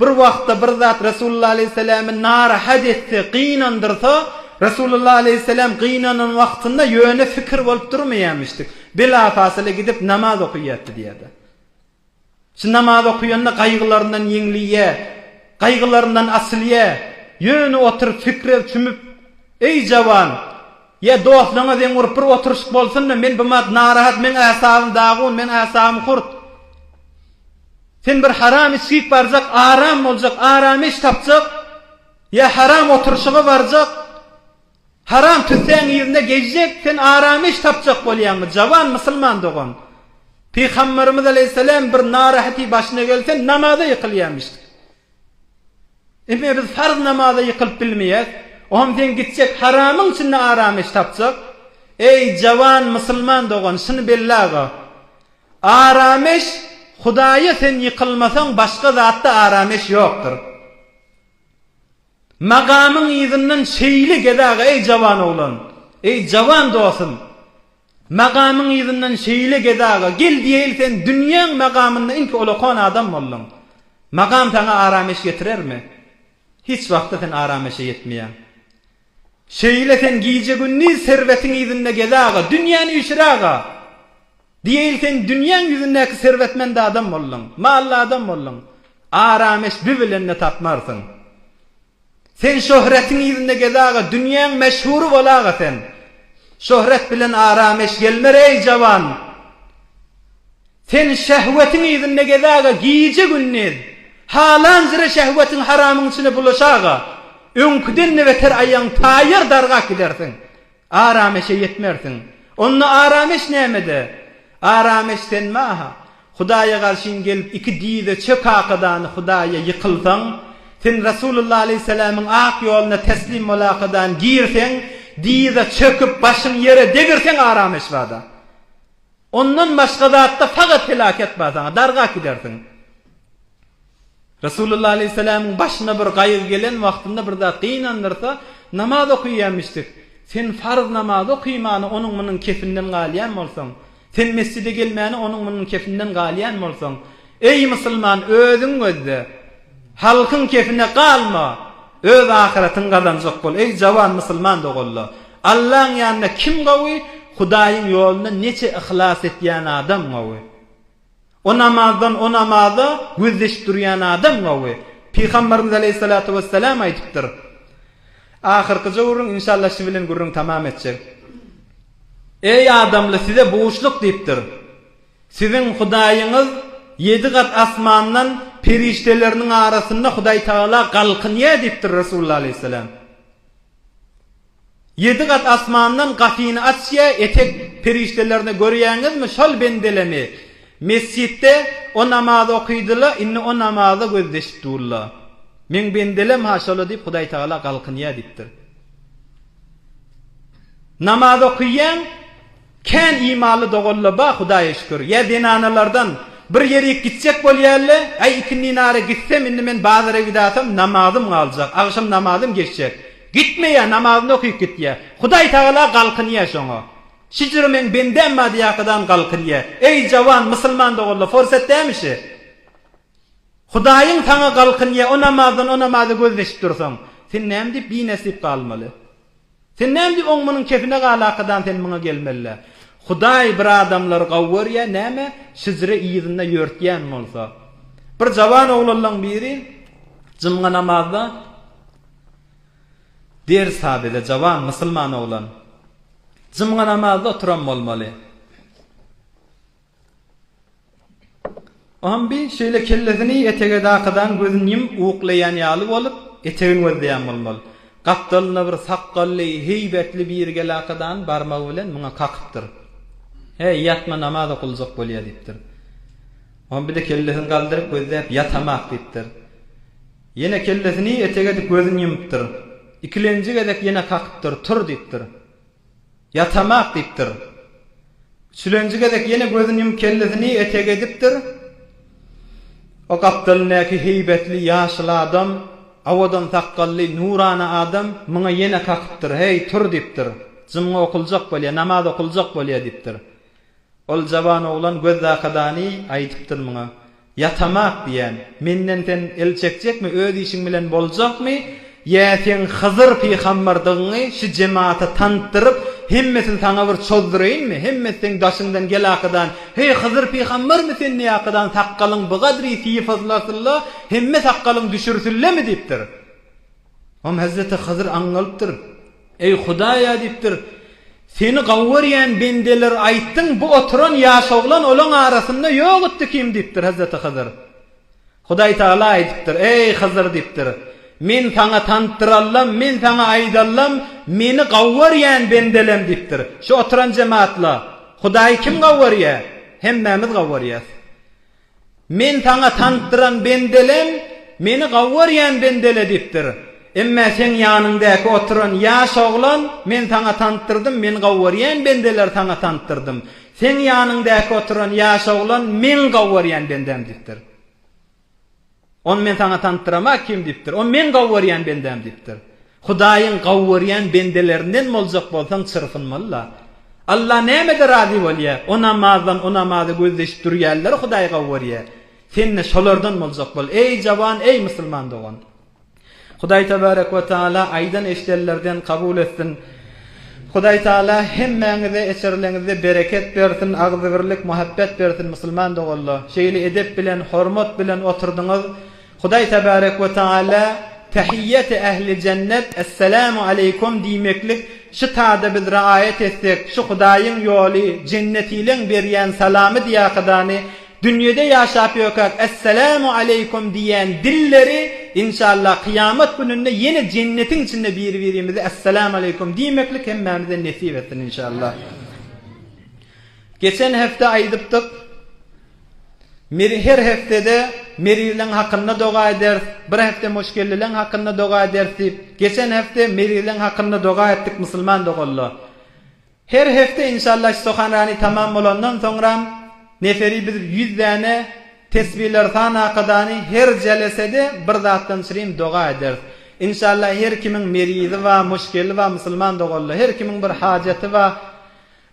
bir wagtda bir zat Rasulullah aleyhisselam'ı narahat etdi, qynandyrsa, Rasulullah aleyhisselam qynanyň wagtynda ýöne fikir bolup durmaýarmışdyk. Bela fasile gidip namaz okuýatdy diýdi. Şu namaz okuýanda gaýgylaryndan ýeňliýe, gaýgylaryndan asylýe, ýöne oturup fikre çümüp, ey jawan, ya dostlaňa deň urup bir oturuş bolsunda men bu mat narahat, men asabym dagun, men asabym kurt. Sen bir haram içkik barjak, aram boljak, arameş tapjak, ya haram oturuşyga barjak, haram tütsen ýerinde gezjek, sen arameş tapjak bolýanmy? Jawan musulman dogan. Peygamberimiz aleyhisselam bir narahaty başyna gelse namaza ýykylýarmışdy. Emma biz farz namaza ýykylyp bilmeýäs, oňa sen gitjek haramyň içinde arameş tapjak. Ey jawan musulman dogan, şunu bellaga. Arameş Hudaýa sen ýykylmasaň başga zatda arameş ýokdur. Magamyň ýüzünden şeýle gedaga ey jawan oglan. Ey jawan dostum. Magamyň ýüzünden şeýle gedaga gel diýil sen dünýäň magamynda inki olakan adam bollaň. Magam sana arameş getirermi? Hiç wagtda sen arameşe ýetmeýän. Şeýle sen giýje günni serwetiň ýüzünde gedaga, dünýäni üşraga. Diýil sen dünýäň ýüzündäki serwetmende adam bollaň, mally adam bollaň. Arameş bibilenne tapmarsyň. Sen şöhretiň ýüzünde gedaga, dünýäň meşhuru bolaga sen. Şöhret bilen arameş gelmer ey jawan. Sen şehwetiň ýüzünde gedaga giýje günni. Halan zire şehwetiň haramyň içine bulaşaga. Öňküden weter aýaň taýyr darga gidersiň. Arameşe ýetmersiň. Onu arameş nämede? Arameşten maha. Hudaýa garşy gelip iki diýde çök akadan Hudaýa ýykylsaň, sen Rasulullah aleyhisselam'ın ak ýoluna teslim bolakadan girsen, diýde çöküp başyň ýere degirsen arameş bada. Ondan başga zatda fagat helaket basaň, darga gidersiň. Rasulullah aleyhisselam'ın başyna bir gaýyg gelen wagtynda bir zat qynandyrsa, namaz okuýarmışdyk. Sen farz namaz okuýmany onuň munyň kefinden galýan bolsaň, sen mescide gelmäni onuň munyň kefinden galýan bolsaň, ey musulman özüň gözde, halkyň kefine galma, öz ahiretin gazanjak bol. Ey jawan musulman dogullar, Allah'ın ýanyna kim gawy? Hudaýyň ýoluna neçe ihlas etýän adam gawy. O namazdan o namaza gözleşip durýan adam gawy. Peygamberimiz aleyhissalatu vesselam aytıptır. Ahirki jowrun inşallah şu bilen gurrun tamam etjek. Ey adamlar size boşluk deyiptir. Sizin Hudaýyňyz 7 kat asmandan periştelerinin arasında Hudaý Taala galkynýa deyipdir Resulullah aleyhisselam. 7 kat asmandan gafyny açýa etek periştelerini görýäňizmi? Şol bendelemi mescitde o namazı okuydular, inni o namazı gözleşdirdiler. Men bendelem haşala deyip Hudaý Taala galkynýa deyipdir. Namaz okuyan kän imaly dogolla ba Hudaýa şükür. Ya denanalardan bir ýere gitjek bolýarly, ay ikindi nara gitsem indi men bazara gidatsam namazym galjak, agşam namazym geçjek. Gitmeýä, namazyny okuyup gitýä. Hudaý Taala galkynýa şoňa. Şiçir men benden ma diýakadan galkynýa. Ey jawan musulman dogolla forsat dämişi? Hudaýyň taňa galkynýa, o namazy gözleşip dursaň, sen näme diýip binesip galmaly? Sen näme diýip oňmanyň kefine galakadan sen muňa gelmeli? Hudaý bir adamlar gawwarya näme şizre ýygyna ýörtýän bolsa. Bir jawan oglanlaryň biri jymga namazda ders sabede jawan musulman oglan. Jymga namazda oturan bolmaly. Oňam bir şeýle kellesini etege dakadan gözüni ýym uklaýan ýaly bolup etegini gözleýän bolmaly. Gapdalyna bir saqqally, heýbetli bir gelakadan barmagy bilen muňa kakypdyr. Hey yatma namaz okuljak bolýar diýipdir. Oňam bir de kellesini galdyryp gözläp yatamak diýipdir. Ýene kellesini etege gözüni ýumupdyr. İkilenji gedek ýene kakypdyr, tur diýipdir. Yatamak diýipdir. Üçlenji gedek ýene gözüni ýumup kellesini etege edipdir. O gapdalynaky heýbetli ýaşly adam, awadan saqqally nurana adam muňa ýene kakypdyr. Hey tur diýipdir. Jymga okuljak bolýar, namaz okuljak bolýar diýipdir. Ol jawan oglan göz zakadany aýdypdyr muňa. Yatamak diýen, menden sen el çekjekmi, öz işiň bilen boljakmy? Ýa sen Hyzyr peýgamberdiňi şu jemaata tantyryp, hemmesin saňa bir çözdüreýinmi? Hemmesiň daşyndan gelakadan, hey Hyzyr peýgambermi sen näkadan sakkalyň bu gadry syfazlasylla, hemme sakkalyň düşürsüllemi diýipdir. Hem Hazreti Hyzyr aňlalypdyr. Ey Hudaýa diýipdir. Seni gawwarýan bendeler aýtdyň, bu oturan ýaş oglan olaň arasynda ýok etdi kim diýipdir Hazreti Hyzyr. Hudaý Taala aýdypdyr. Ey Hyzyr diýipdir. Men saňa tantyralam, men saňa aýdalam, meni gawwarýan bendelem diýipdir. Şu oturan jemaatla, Hudaý kim gawwarýar? Hemmemiz gawwarýar. Men saňa tantyran bendelem, meni gawwarýan bendele diýipdir. Emma sen ýanyndaky oturan ýaş oglan, men saňa tantyrdym, men gawwarýan bendeler saňa tantyrdym. Sen ýanyndaky oturan ýaş oglan, men gawwarýan bendem diýipdir. On men saňa tantyramak kim diýipdir? O men gawwarýan bendem diýipdir. Hudaýyň gawwarýan bendelerinden boljak bolsaň çyrpynmaly. Allah nämede razy bolýar? O namazy gözleşip durýarlar Hudaý gawwarýar. Sen şolardan boljak bol. Ey jawan, ey musulman dogan. Hudaý tebarek we taala aýdan eşdellerden kabul etsin. Hudaý taala hemmeňize eşerleňize bereket bersin, agzybirlik, muhabbet bersin musulman dogallar. Şeýle edep bilen, hormat bilen oturdyňyz. Hudaý tebarek we taala tahiyyat ehli cennet, assalamu aleykum diýmeklik şu taada biz raayet etsek, şu Hudaýyň ýoly cennetilen berýän salamy diýakadany dünyede ýaşap ýokak assalamu aleykum diýen dilleri inşallah kıyamet gününde yine cennetin içinde birbirimize assalamu aleykum diýmeklik hemmemize nesip etsin inşallah. Geçen hafta aýdypdyk. Her haftede merilen hakkında doga eder, bir hafta müşkillilen hakkında doga edersip, geçen hafta merilen hakkında doga ettik musulman dogallar. Her hafta inşallah sohanrani tamam bolandan sonra neferi biz 100 tane tesbihler sana kadani her celesede bir zatdan şirin doga eder. İnşallah her kimin meridi va müşkili va musulman dogallar, her kimin bir hajati va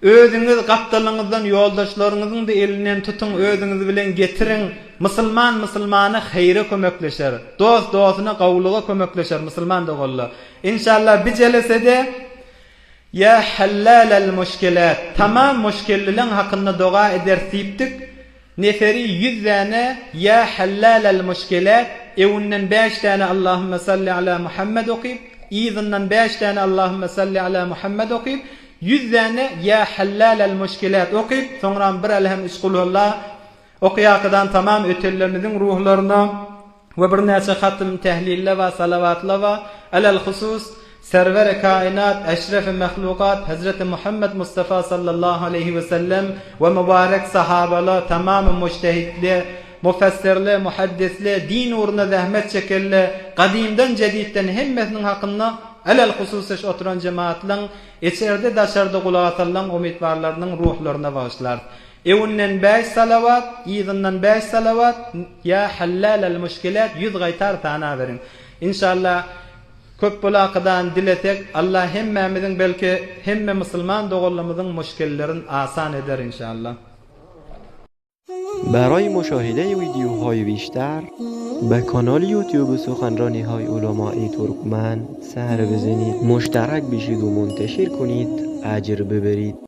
özüňiz gapdalyňyzdan ýoldaşlaryňyzyň da elinden tutun, özüňiz bilen getirin. Musulmany haýra kömekleşer. Dost dostuny gawluga kömekleşer musulman dogallar. İnşallah bir celesede ya hallalal müşkilat, tamam müşkillerin hakkında dua eder diýipdik. Neferi 100 tane ya hallalal müşkilat evinden 5 tane Allahümme salli ala Muhammed okuyup, izinden 5 tane Allahümme salli ala Muhammed okuyup, 100 tane ya hallalel müşkilat okuyup, sonra bir elhem işkulullah okuyakadan tamam ötellerinizin ruhlarına ve bir neçe hatım tehlille ve salavatla ve alel husus server-i kainat, eşref-i mehlukat Hazreti Muhammed Mustafa sallallahu aleyhi ve sellem ve mübarek sahabalar, tamamı müştehitli, mufassirli, muhaddisli, din uğruna zahmet çekerli, kadimden cedidden hemmesinin hakkında alel husus oturan cemaatlan, içeride daşarda kulağı umidvarlarının ruhlarına bağışlar. Evinden 5 salavat, izinden 5 salavat, ya hallalel müşkilat 100 gaytar tana verin. İnşallah köp bulaqadan diletek Allah hemmemizin belki hemme Müslüman doğullamızın müşkillerin asan eder inşallah. برای مشاهده ویدیوهای بیشتر به کانال یوتیوب سخنرانی های علمای ترکمن سر بزنید، مشترک بشید و منتشر کنید، اجر ببرید.